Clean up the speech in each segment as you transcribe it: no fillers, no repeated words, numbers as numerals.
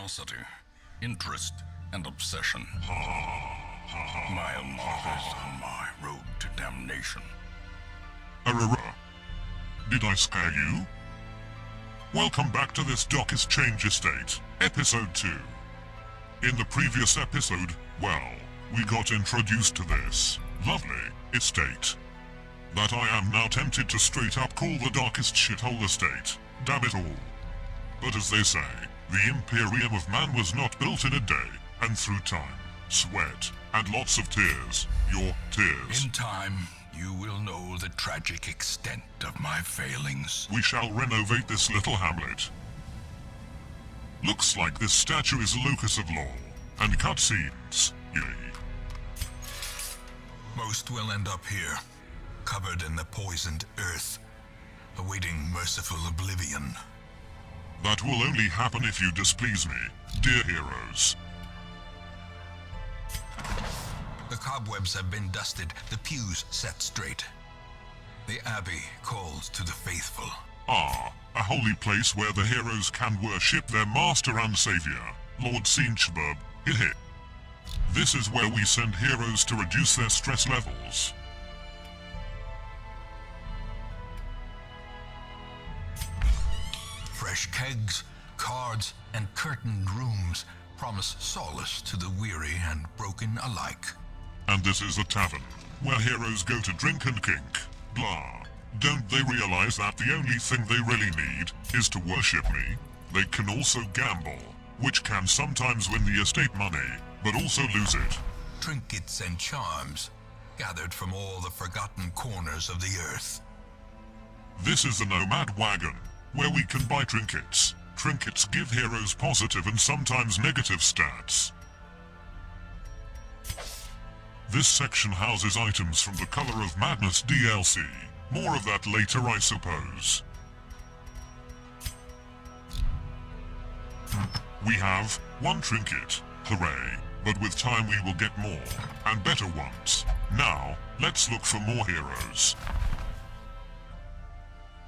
curiosity, interest, and obsession. Mile markers on my road to damnation. Did I scare you? Welcome back to this Tzeentch estate, episode 2. In the previous episode, well, we got introduced to this lovely estate that I am now tempted to straight up call the darkest shithole estate. Damn it all. But as they say, the Imperium of Man was not built in a day, and through time, sweat, and lots of tears, your tears. In time, you will know the tragic extent of my failings. We shall renovate this little hamlet. Looks like this statue is a locus of law, and cutscenes, yay. Most will end up here, covered in the poisoned earth, awaiting merciful oblivion. That will only happen if you displease me, dear heroes. The cobwebs have been dusted, the pews set straight. The abbey calls to the faithful. Ah, a holy place where the heroes can worship their master and savior, Lord Tzeentch Birb. Heh. This is where we send heroes to reduce their stress levels. Fresh kegs, cards, and curtained rooms promise solace to the weary and broken alike. And this is a tavern, where heroes go to drink and kink. Blah. Don't they realize that the only thing they really need is to worship me? They can also gamble, which can sometimes win the estate money, but also lose it. Trinkets and charms, gathered from all the forgotten corners of the earth. This is the Nomad Wagon, where we can buy trinkets. Trinkets give heroes positive and sometimes negative stats. This section houses items from the Color of Madness DLC. More of that later, I suppose. We have one trinket, hooray, but with time we will get more, and better ones. Now, let's look for more heroes.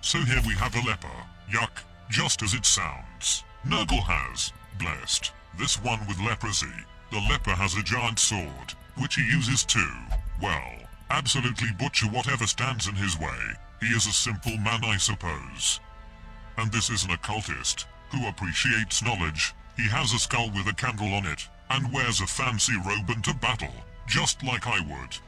So here we have a leper, yuck, just as it sounds. Nurgle has, blessed, this one with leprosy. The leper has a giant sword, which he uses to, well, absolutely butcher whatever stands in his way. He is a simple man, I suppose. And this is an occultist, who appreciates knowledge. He has a skull with a candle on it, and wears a fancy robe into battle, just like I would.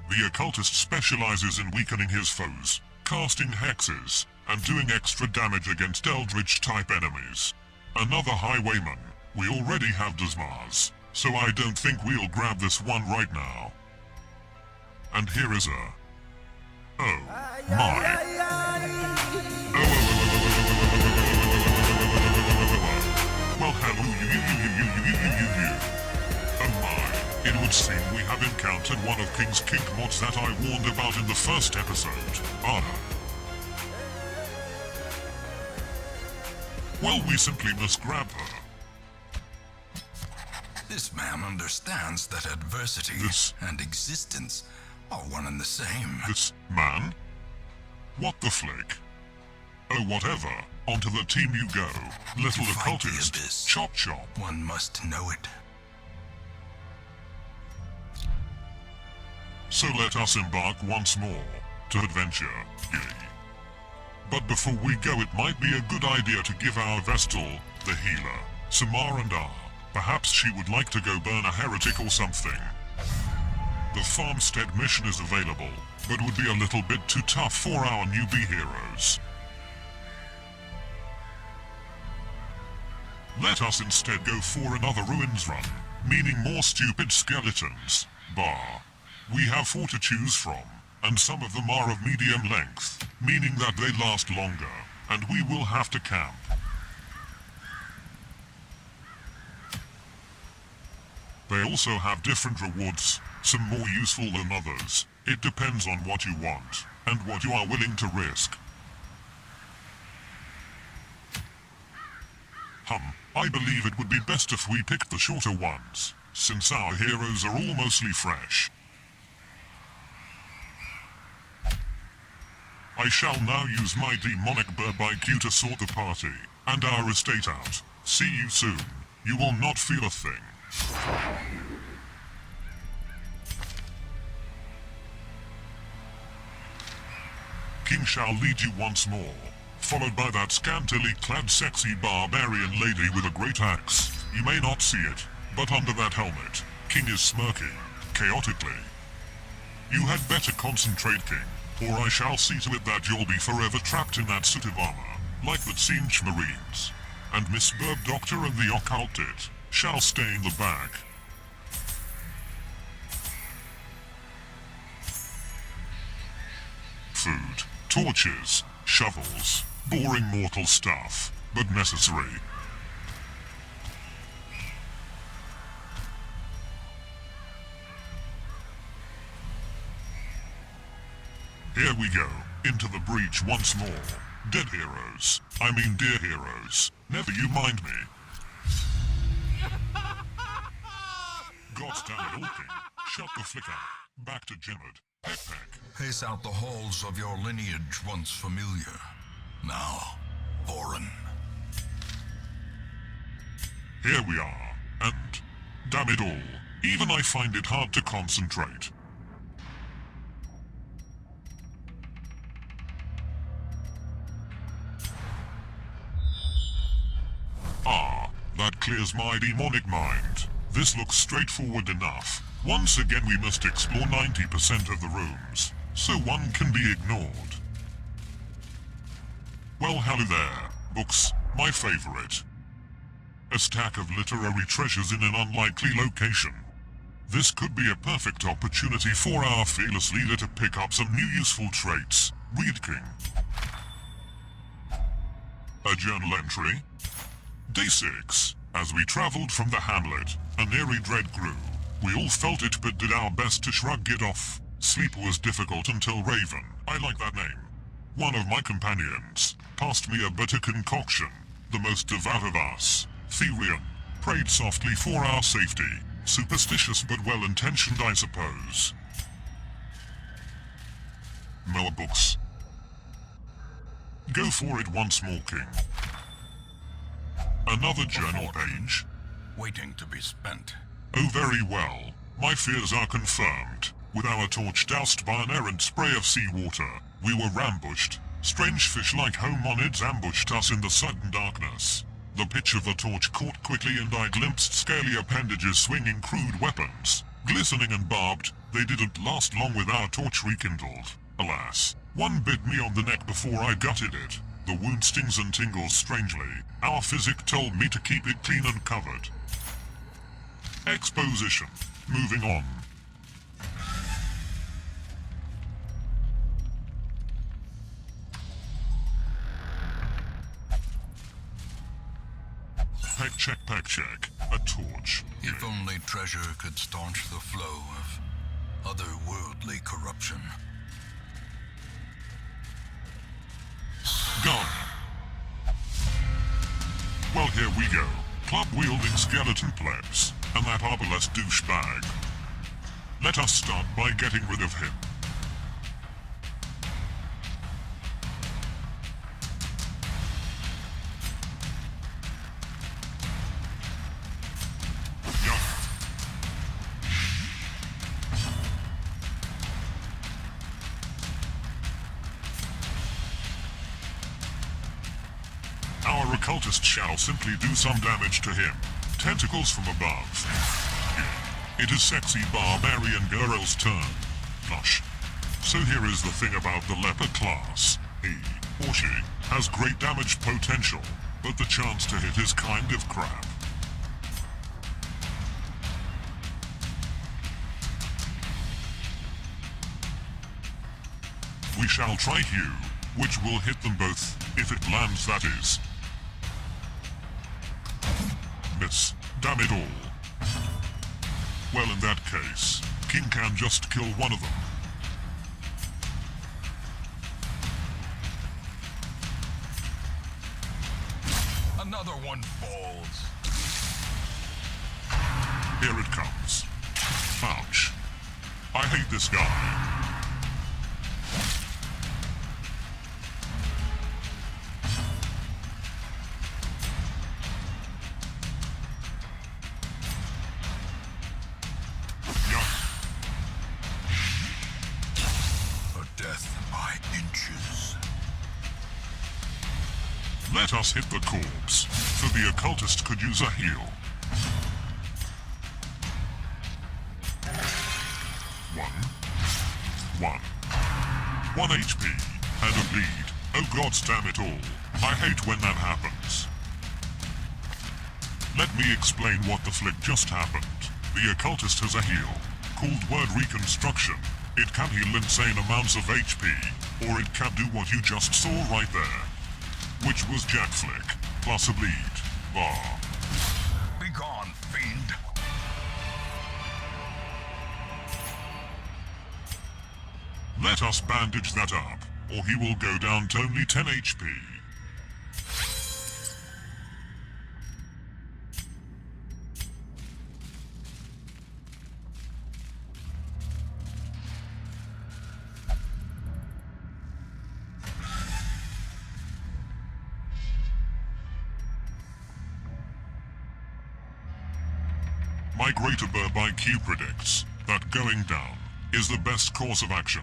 The occultist specializes in weakening his foes, casting hexes, and doing extra damage against eldritch-type enemies. Another highwayman. We already have Desmars, so I don't think we'll grab this one right now. And here is a... oh, my. Well, hello, you. Oh my. It would seem we have encountered one of King's kink mods that I warned about in the first episode, Anna. Well, we simply must grab her. This man understands that adversity and existence are one and the same. This man? What the flick? Oh, whatever. Onto the team you go, little occultist. Chop chop. One must know it. So let us embark once more to adventure, yay. But before we go, it might be a good idea to give our Vestal, the healer, Samar and R. Perhaps she would like to go burn a heretic or something. The farmstead mission is available, but would be a little bit too tough for our newbie heroes. Let us instead go for another ruins run, meaning more stupid skeletons. Bah. We have 4 to choose from, and some of them are of medium length, meaning that they last longer, and we will have to camp. They also have different rewards, some more useful than others. It depends on what you want, and what you are willing to risk. I believe it would be best if we picked the shorter ones, since our heroes are all mostly fresh. I shall now use my demonic Birb IQ to sort the party, and our estate out. See you soon. You will not feel a thing. King shall lead you once more, followed by that scantily clad sexy barbarian lady with a great axe. You may not see it, but under that helmet, King is smirking, chaotically. You had better concentrate, King, or I shall see to it that you'll be forever trapped in that suit of armor, like the Tzeentch Marines. And Miss Birb Doctor and the occulted shall stay in the back. Food, torches, shovels, boring mortal stuff, but necessary. Here we go, into the breach once more. Dead heroes, I mean dear heroes, never you mind me. God's damn it all, King. Shut the flicker. Back to Jimmerd. Peck peck. Pace out the halls of your lineage once familiar, now foreign. Here we are, and damn it all, even I find it hard to concentrate. Ah, that clears my demonic mind. This looks straightforward enough. Once again we must explore 90% of the rooms, so one can be ignored. Well, hello there. Books, my favorite. A stack of literary treasures in an unlikely location. This could be a perfect opportunity for our fearless leader to pick up some new useful traits. Read, King. A journal entry. Day 6. As we traveled from the hamlet, an eerie dread grew. We all felt it but did our best to shrug it off. Sleep was difficult until Raven, I like that name, one of my companions, passed me a bitter concoction. The most devout of us, Therian, prayed softly for our safety. Superstitious but well-intentioned, I suppose. More books. Go for it once more, King. Another journal page. Waiting to be spent. Oh, very well. My fears are confirmed. With our torch doused by an errant spray of seawater, we were ambushed. Strange fish-like hominids ambushed us in the sudden darkness. The pitch of the torch caught quickly and I glimpsed scaly appendages swinging crude weapons. Glistening and barbed, they didn't last long with our torch rekindled. Alas, one bit me on the neck before I gutted it. The wound stings and tingles strangely. Our physic told me to keep it clean and covered. Exposition. Moving on. Peck check, peck check. A torch. If only treasure could staunch the flow of otherworldly corruption. Gone. Well, here we go. Club-wielding skeleton plebs, and that arbalest douchebag. Let us start by getting rid of him. Our occultist shall simply do some damage to him. Tentacles from above. It is sexy barbarian girl's turn. Gosh. So here is the thing about the Leper class. He, or she, has great damage potential, but the chance to hit is kind of crap. We shall try Hugh, which will hit them both, if it lands, that is. Miss, damn it all. Well, in that case, King can just kill one of them. Another one falls. Here it comes. Ouch. I hate this guy. Let us hit the corpse, for the occultist could use a heal. 1 HP, and a bleed. Oh god damn it all. I hate when that happens. Let me explain what the flick just happened. The occultist has a heal, called word reconstruction. It can heal insane amounts of HP, or it can do what you just saw right there. Which was Jack Flick, plus a bleed. Bar. Begone, fiend. Let us bandage that up, or he will go down to only 10 HP. My Greater Birb IQ predicts that going down is the best course of action.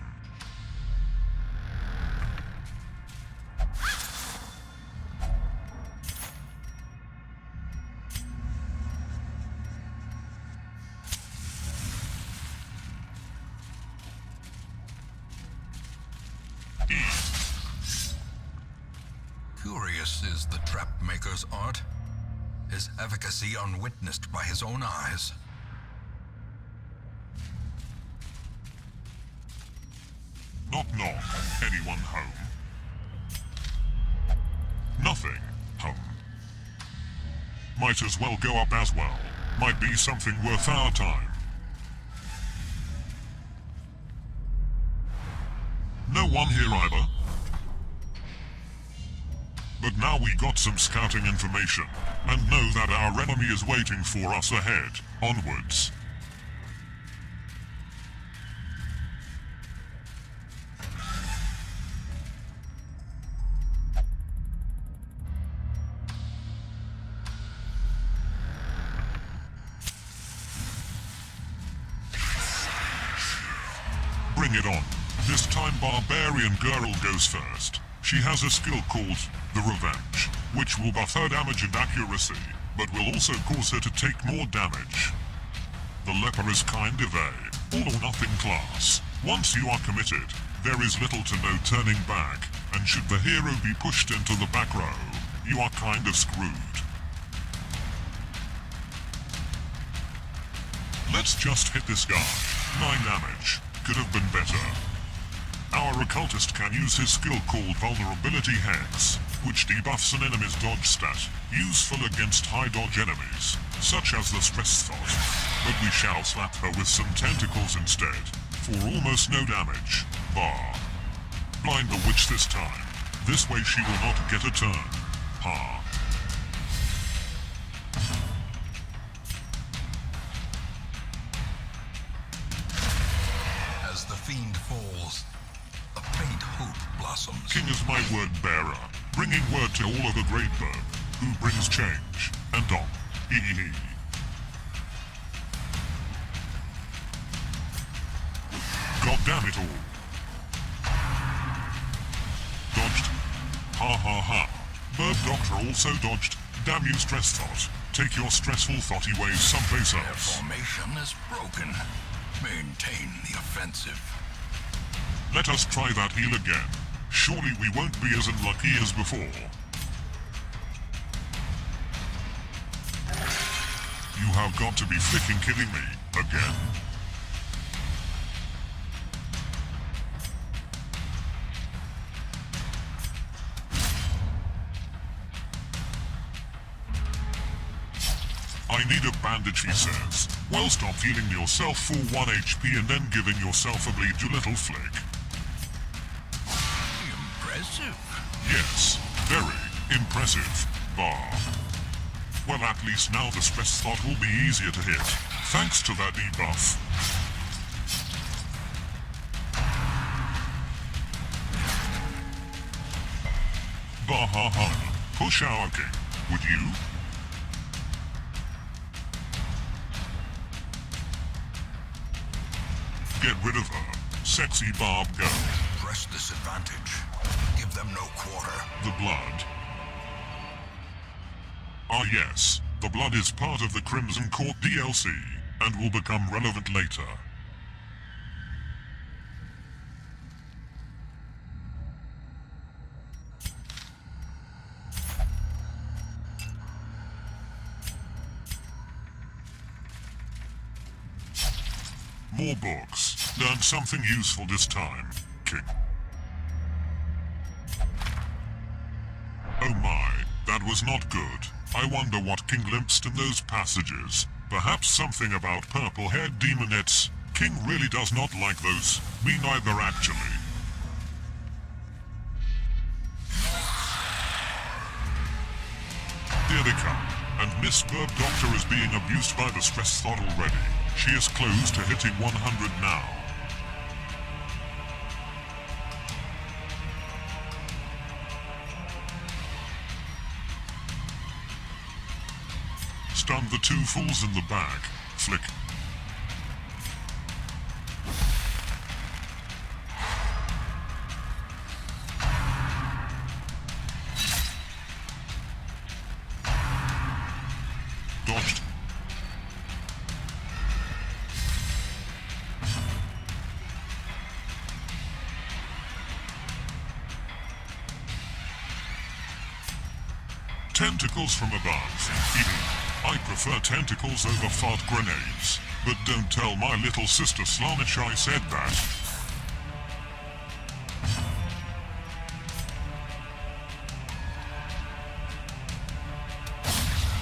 Curious is the trap-maker's art. His efficacy unwitnessed by his own eyes. Knock knock. Anyone home? Nothing. Home. Might as well go up as well. Might be something worth our time. No one here either. But now we got some scouting information, and know that our enemy is waiting for us ahead, onwards. Bring it on. This time barbarian girl goes first. She has a skill called the Revenge, which will buff her damage and accuracy, but will also cause her to take more damage. The Leper is kind of a all-or-nothing class. Once you are committed, there is little to no turning back, and should the hero be pushed into the back row, you are kind of screwed. Let's just hit this guy. 9 damage. Could have been better. Our occultist can use his skill called Vulnerability Hex, which debuffs an enemy's dodge stat, useful against high dodge enemies, such as the Stress Thought. But we shall slap her with some tentacles instead, for almost no damage. Bar. Blind the witch this time. This way she will not get a turn. Ha. As the fiend falls, a faint hope blossoms. King is my word bearer, bringing word to all of the Great Birb, who brings change, and on. Hee. God damn it all. Dodged. Ha ha ha. Birb Doctor also dodged. Damn you, Stress Thought. Take your stressful thoughty ways someplace Their else. formation is broken. Maintain the offensive. Let us try that heal again. Surely we won't be as unlucky as before. You have got to be flicking kidding me. Again. I need a bandage, he says. Well, stop healing yourself for 1 HP and then giving yourself a bleed, you little flick. Impressive. Yes, very impressive. Bar. Well, at least now the Stress Thought will be easier to hit, thanks to that debuff. Bah-ha-ha. Push our king, would you? Get rid of her. Sexy Barb girl. Press this advantage. Give them no quarter. The blood. Ah yes, the blood is part of the Crimson Court DLC, and will become relevant later. More books. Learn something useful this time, King. Oh my, that was not good. I wonder what King glimpsed in those passages. Perhaps something about purple-haired demonettes. King really does not like those. Me neither, actually. Here they come, and Miss Birb Doctor is being abused by the stress thought already. She is close to hitting 100 now. Stun the two fools in the back. Flick. Dodged. Tentacles from above. Even I prefer tentacles over fart grenades. But don't tell my little sister Tzeentch I said that.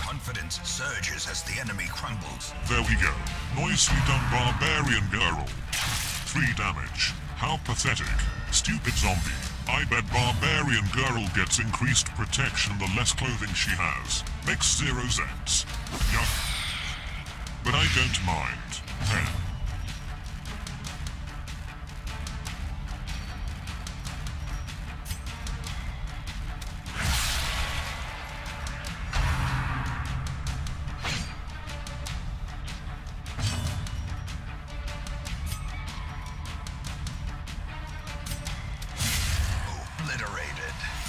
Confidence surges as the enemy crumbles. There we go. Nicely done, barbarian girl. 3 damage. How pathetic. Stupid zombie. I bet barbarian girl gets increased protection the less clothing she has. Makes 0 sense. Yuck. But I don't mind. Heh.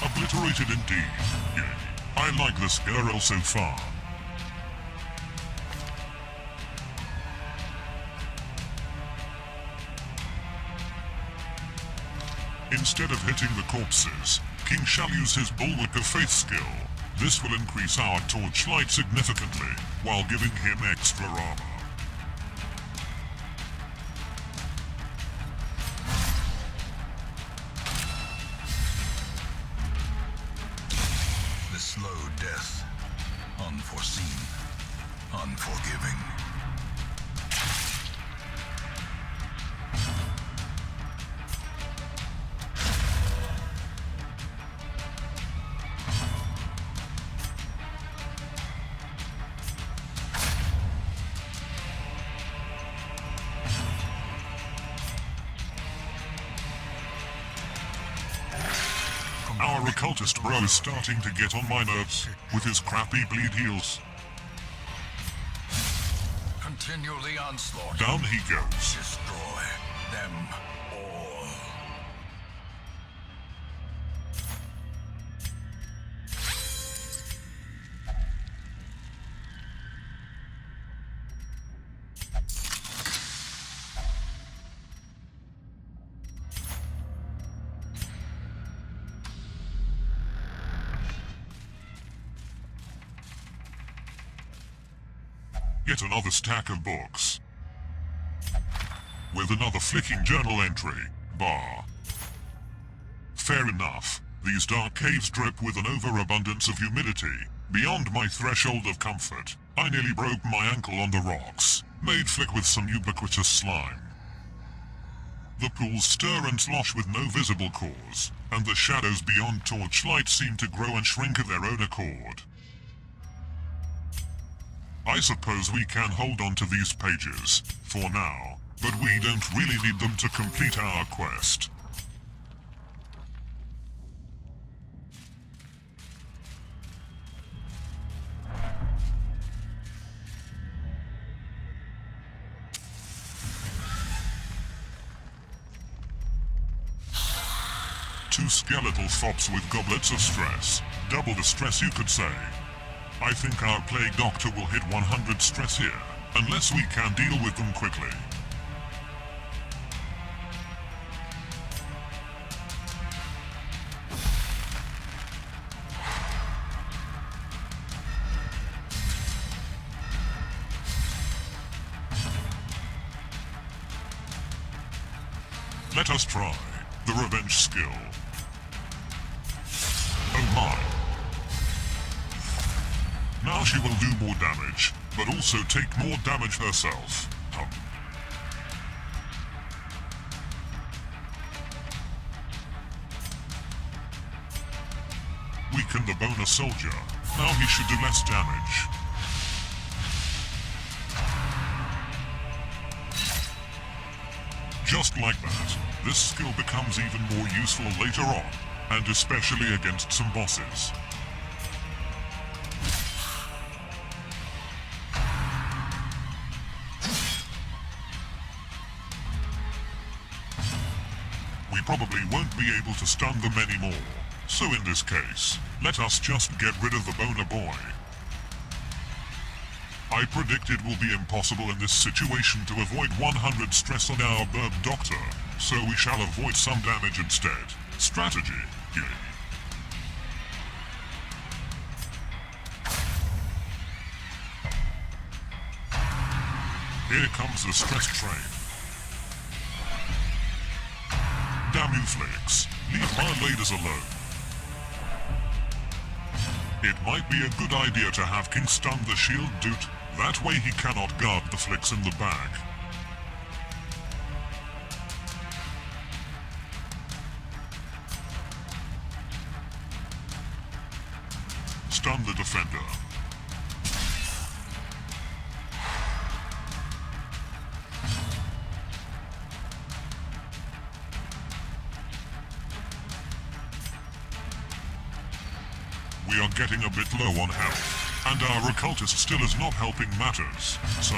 Obliterated indeed. Yay. I like this girl so far. Instead of hitting the corpses, King shall use his Bulwark of Faith skill. This will increase our torchlight significantly, while giving him extra armor. Slow death. Unforeseen. Unforgiving. Our occultist bro is starting to get on my nerves with his crappy bleed heals. Continue the onslaught. Down he goes. Destroy them all. Yet another stack of books. With another flicking journal entry. Bar. Fair enough. These dark caves drip with an overabundance of humidity. Beyond my threshold of comfort. I nearly broke my ankle on the rocks. Made flick with some ubiquitous slime. The pools stir and slosh with no visible cause. And the shadows beyond torchlight seem to grow and shrink of their own accord. I suppose we can hold on to these pages, for now, but we don't really need them to complete our quest. Two skeletal fops with goblets of stress. Double the stress, you could say. I think our Plague Doctor will hit 100 stress here, unless we can deal with them quickly. Let us try the revenge skill. Oh my. Now she will do more damage, but also take more damage herself. Weaken the Boner Soldier. Now he should do less damage. Just like that, this skill becomes even more useful later on, and especially against some bosses. We probably won't be able to stun them anymore, so in this case, let us just get rid of the Boner Boy. I predict it will be impossible in this situation to avoid 100 stress on our Birb Doctor, so we shall avoid some damage instead. Strategy, yay. Here comes the stress train. Damn you, Flakes. Leave my ladies alone. It might be a good idea to have King stun the shield dude. That way he cannot guard the flicks in the back. Stun the defender. We are getting a bit low on health, and our occultist still is not helping matters. Sigh.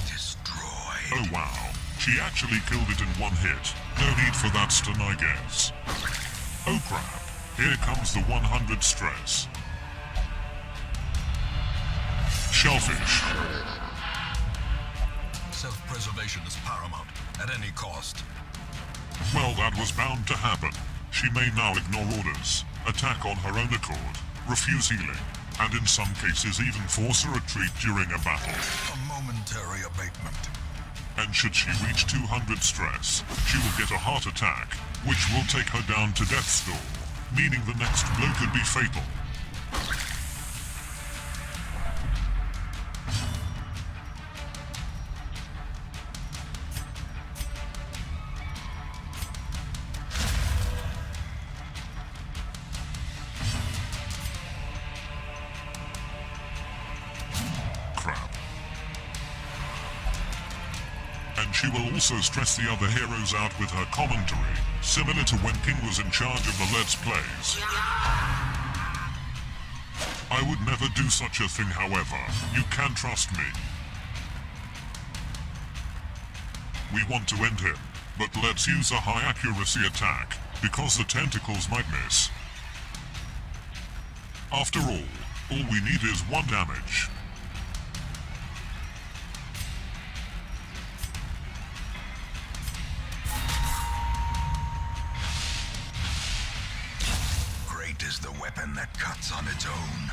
Destroyed. Oh wow, she actually killed it in one hit. No need for that stun, I guess. Oh crap, here comes the 100 stress. Shellfish. Self-preservation is paramount, at any cost. Well, that was bound to happen. She may now ignore orders, attack on her own accord, refuse healing, and in some cases even force a retreat during a battle. A momentary abatement. And should she reach 200 stress, she will get a heart attack, which will take her down to death's door, meaning the next blow could be fatal. She will also stress the other heroes out with her commentary, similar to when King was in charge of the Let's Plays. I would never do such a thing, however. You can trust me. We want to end him, but let's use a high accuracy attack, because the tentacles might miss. After all we need is 1 damage. Is the weapon that cuts on its own.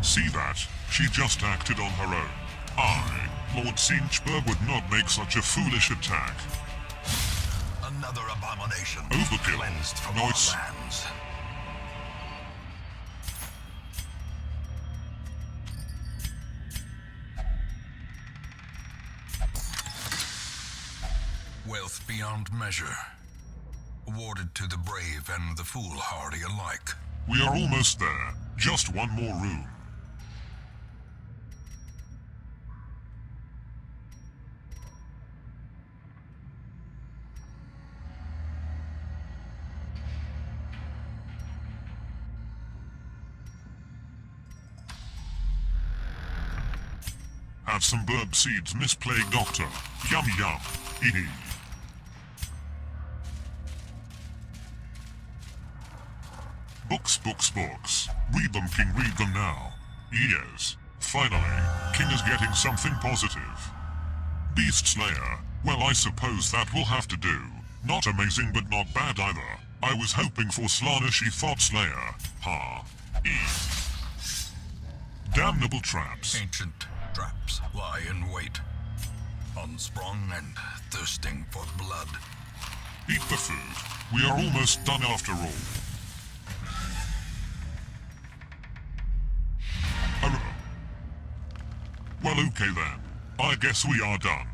See that? She just acted on her own. I, Lord Tzeentch Birb, would not make such a foolish attack. Another abomination. Overkill. Cleansed from Nice. our lands. Wealth beyond measure. Awarded to the brave and the foolhardy alike. We are almost there. Just one more room. Have some Birb seeds, Miss Plague Doctor. Yum yum. Hee hee. Books, books, books. Read them, King, read them now. Yes, finally, King is getting something positive. Beast Slayer. Well, I suppose that will have to do. Not amazing, but not bad either. I was hoping for Slanishy Thought Slayer. Ha. Damnable traps. Ancient traps lie in wait, unsprung and thirsting for blood. Eat the food. We are almost done after all. Well, okay then. I guess we are done.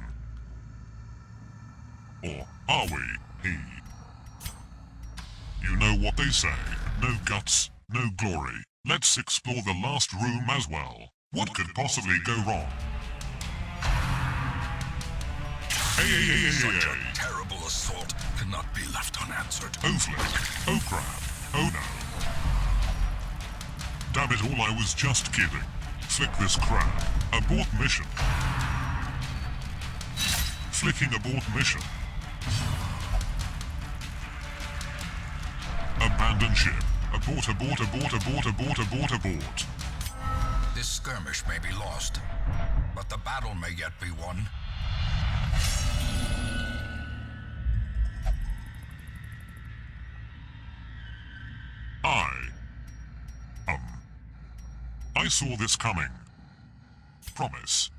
Or are we? You know what they say. No guts, no glory. Let's explore the last room as well. What could possibly go wrong? Hey. Such a terrible assault cannot be left unanswered. Oh flick. Oh crap. Oh no. Damn it all, I was just kidding. Flick this crap. Abort mission. Flicking abort mission. Abandon ship. Abort, abort, abort, abort, abort, abort, abort. This skirmish may be lost, but the battle may yet be won. I saw this coming. Promise.